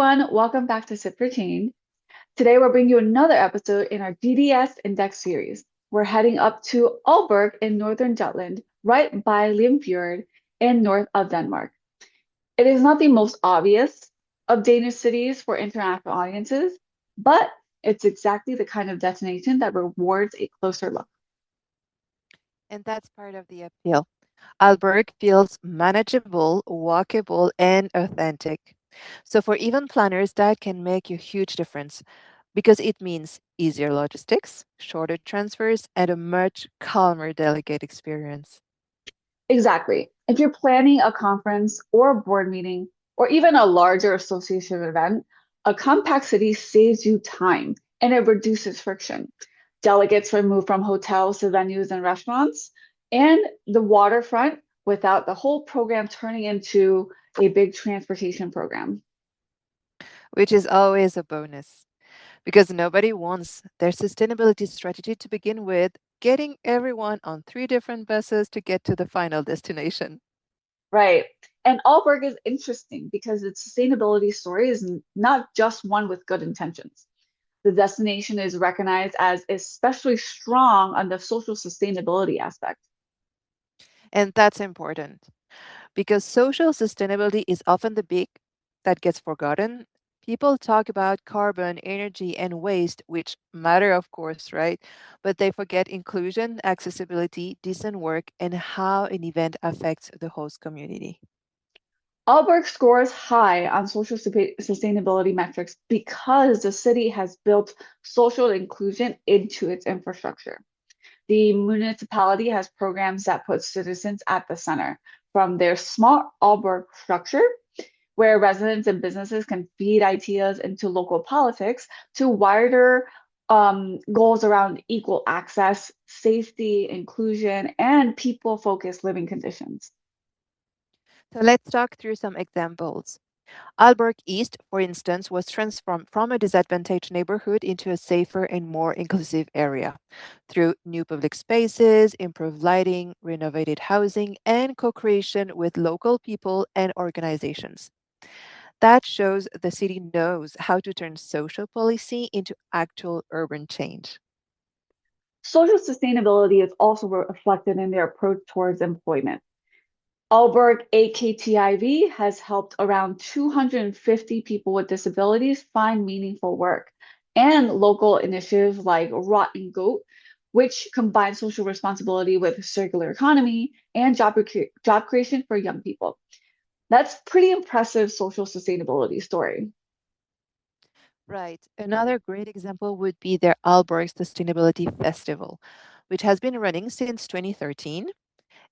everyone, welcome back to Sip for Change. Today we're bringing you another episode in our GDS Index series. We're heading up to Aalborg in Northern Jutland, right by Limfjord in north of Denmark. It is not the most obvious of Danish cities for international audiences, but it's exactly the kind of destination that rewards a closer look. And that's part of the appeal. Aalborg feels manageable, walkable, and authentic. So for event planners, that can make a huge difference because it means easier logistics, shorter transfers, and a much calmer delegate experience. Exactly. If you're planning a conference or a board meeting, or even a larger association event, a compact city saves you time and it reduces friction. Delegates are moved from hotels to venues and restaurants, and the waterfront without the whole program turning into a big transportation program. Which is always a bonus because nobody wants their sustainability strategy to begin with getting everyone on three different buses to get to the final destination. Right. And Aalborg is interesting because its sustainability story is not just one with good intentions. The destination is recognized as especially strong on the social sustainability aspect. And that's important because social sustainability is often the big that gets forgotten. People talk about carbon, energy, and waste, which matter, of course, right? But they forget inclusion, accessibility, decent work, and how an event affects the host community. Aalborg scores high on social sustainability metrics because the city has built social inclusion into its infrastructure. The municipality has programs that put citizens at the center, from their smart Aalborg structure, where residents and businesses can feed ideas into local politics, to wider goals around equal access, safety, inclusion, and people-focused living conditions. So let's talk through some examples. Aalborg East, for instance, was transformed from a disadvantaged neighborhood into a safer and more inclusive area through new public spaces, improved lighting, renovated housing, and co creation with local people and organizations. That shows the city knows how to turn social policy into actual urban change. Social sustainability is also reflected in their approach towards employment. Aalborg AKTIV has helped around 250 people with disabilities find meaningful work, and local initiatives like Rotten Goat, which combine social responsibility with circular economy and job creation for young people. That's pretty impressive social sustainability story. Right. Another great example would be their Aalborg Sustainability Festival, which has been running since 2013.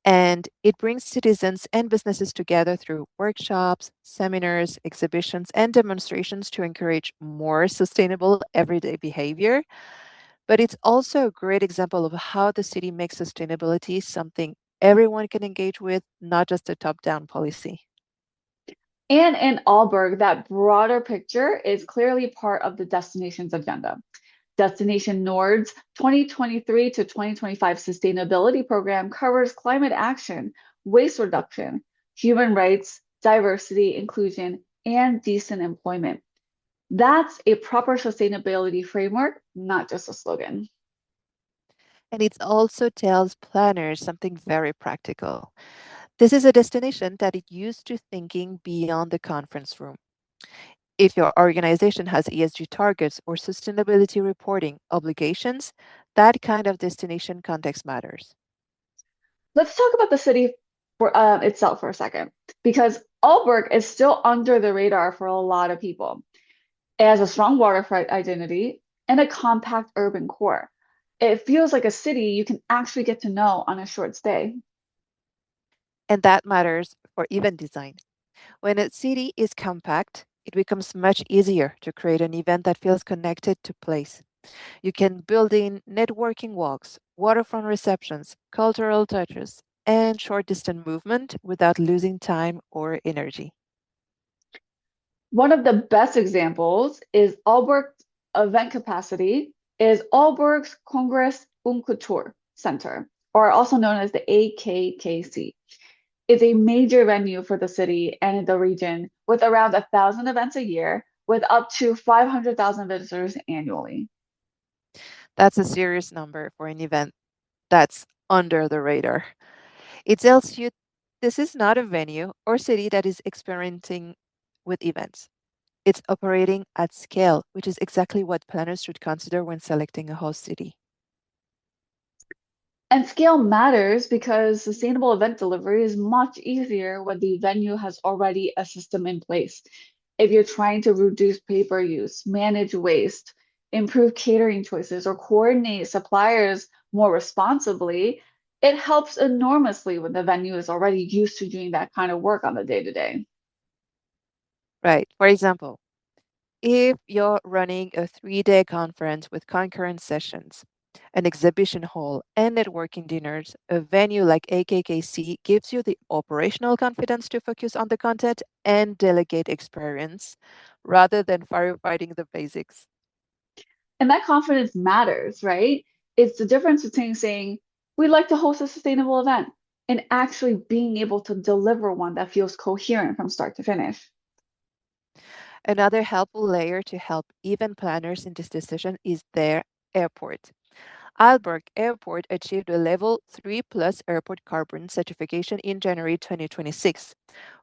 And it brings citizens and businesses together through workshops, seminars, exhibitions, and demonstrations to encourage more sustainable everyday behavior. But it's also a great example of how the city makes sustainability something everyone can engage with, not just a top down policy. And in Aalborg, that broader picture is clearly part of the destination's agenda. Destination Nord's 2023 to 2025 sustainability program covers climate action, waste reduction, human rights, diversity, inclusion, and decent employment. That's a proper sustainability framework, not just a slogan. And it also tells planners something very practical. This is a destination that is used to thinking beyond the conference room. If your organization has ESG targets or sustainability reporting obligations, that kind of destination context matters. Let's talk about the city for itself for a second, because Aalborg is still under the radar for a lot of people. It has a strong waterfront identity and a compact urban core. It feels like a city you can actually get to know on a short stay. And that matters for event design. When a city is compact, it becomes much easier to create an event that feels connected to place. You can build in networking walks, waterfront receptions, cultural touches, and short distance movement without losing time or energy. One of the best examples is Aalborg's event capacity is Aalborg's Congress und Kultur Center, or also known as the AKKC. It's a major venue for the city and the region with around 1,000 events a year, with up to 500,000 visitors annually. That's a serious number for an event that's under the radar. It tells you this is not a venue or city that is experimenting with events. It's operating at scale, which is exactly what planners should consider when selecting a host city. And scale matters because sustainable event delivery is much easier when the venue has already a system in place. If you're trying to reduce paper use, manage waste, improve catering choices, or coordinate suppliers more responsibly, it helps enormously when the venue is already used to doing that kind of work on the day to day. Right. For example, if you're running a 3-day conference with concurrent sessions, an exhibition hall, and networking dinners, a venue like AKKC gives you the operational confidence to focus on the content and delegate experience rather than firefighting the basics. And that confidence matters, right? It's the difference between saying, we'd like to host a sustainable event and actually being able to deliver one that feels coherent from start to finish. Another helpful layer to help event planners in this decision is their airport. Aalborg Airport achieved a level 3 plus airport carbon certification in January 2026,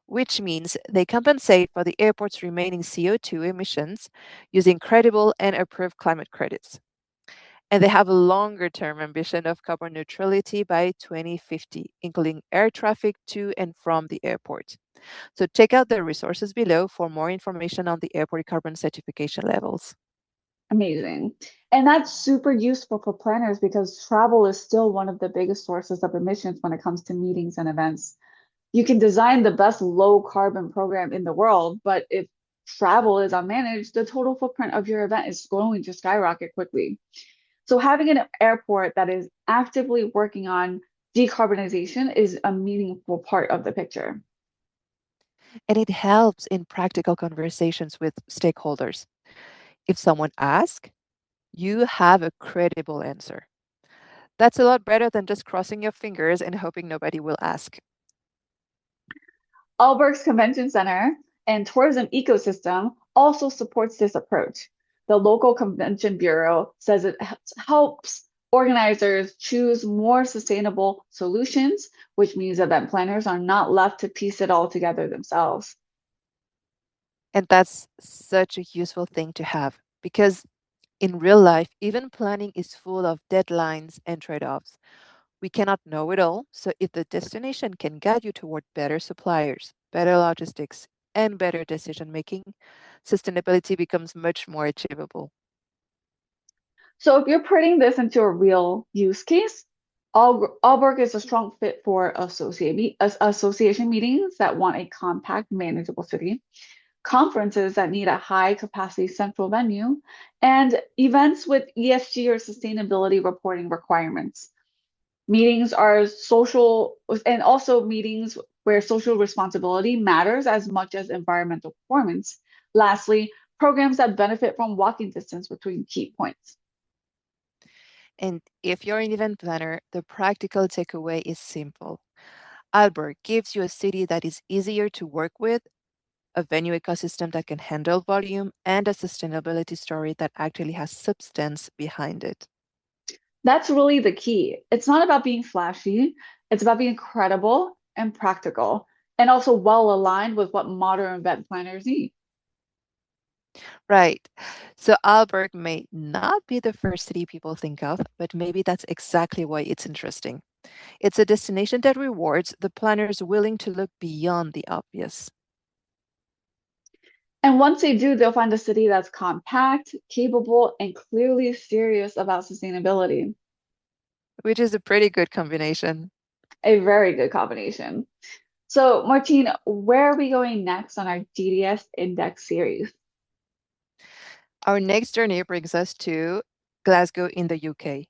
which means they compensate for the airport's remaining CO2 emissions using credible and approved climate credits. And they have a longer term ambition of carbon neutrality by 2050, including air traffic to and from the airport. So check out the resources below for more information on the airport carbon certification levels. Amazing. And that's super useful for planners because travel is still one of the biggest sources of emissions when it comes to meetings and events. You can design the best low carbon program in the world, but if travel is unmanaged, the total footprint of your event is going to skyrocket quickly. So having an airport that is actively working on decarbonization is a meaningful part of the picture. And it helps in practical conversations with stakeholders. If someone asks, you have a credible answer. That's a lot better than just crossing your fingers and hoping nobody will ask. Aalborg's Convention Center and tourism ecosystem also supports this approach. The local convention bureau says it helps organizers choose more sustainable solutions, which means event planners are not left to piece it all together themselves. And that's such a useful thing to have because in real life, even planning is full of deadlines and trade offs. We cannot know it all. So, if the destination can guide you toward better suppliers, better logistics, and better decision making, sustainability becomes much more achievable. So if you're putting this into a real use case, Aalborg is a strong fit for association meetings that want a compact, manageable city, conferences that need a high capacity central venue, and events with ESG or sustainability reporting requirements. Meetings are social, and also meetings where social responsibility matters as much as environmental performance. Lastly, programs that benefit from walking distance between key points. And if you're an event planner, the practical takeaway is simple. Aalborg gives you a city that is easier to work with, a venue ecosystem that can handle volume, and a sustainability story that actually has substance behind it. That's really the key. It's not about being flashy, it's about being credible and practical, and also well aligned with what modern event planners need. Right. So Aalborg may not be the first city people think of, but maybe that's exactly why it's interesting. It's a destination that rewards the planners willing to look beyond the obvious, And once they do, they'll find a city that's compact, capable, and clearly serious about sustainability. which is a pretty good combination. A very good combination. So, Martine, where are we going next on our GDS Index series? Our next journey brings us to Glasgow in the UK.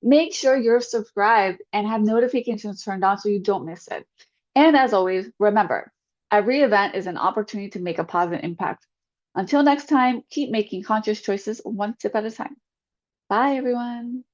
Make sure you're subscribed and have notifications turned on so you don't miss it. And as always, remember, every event is an opportunity to make a positive impact. Until next time, keep making conscious choices one sip at a time. Bye, everyone.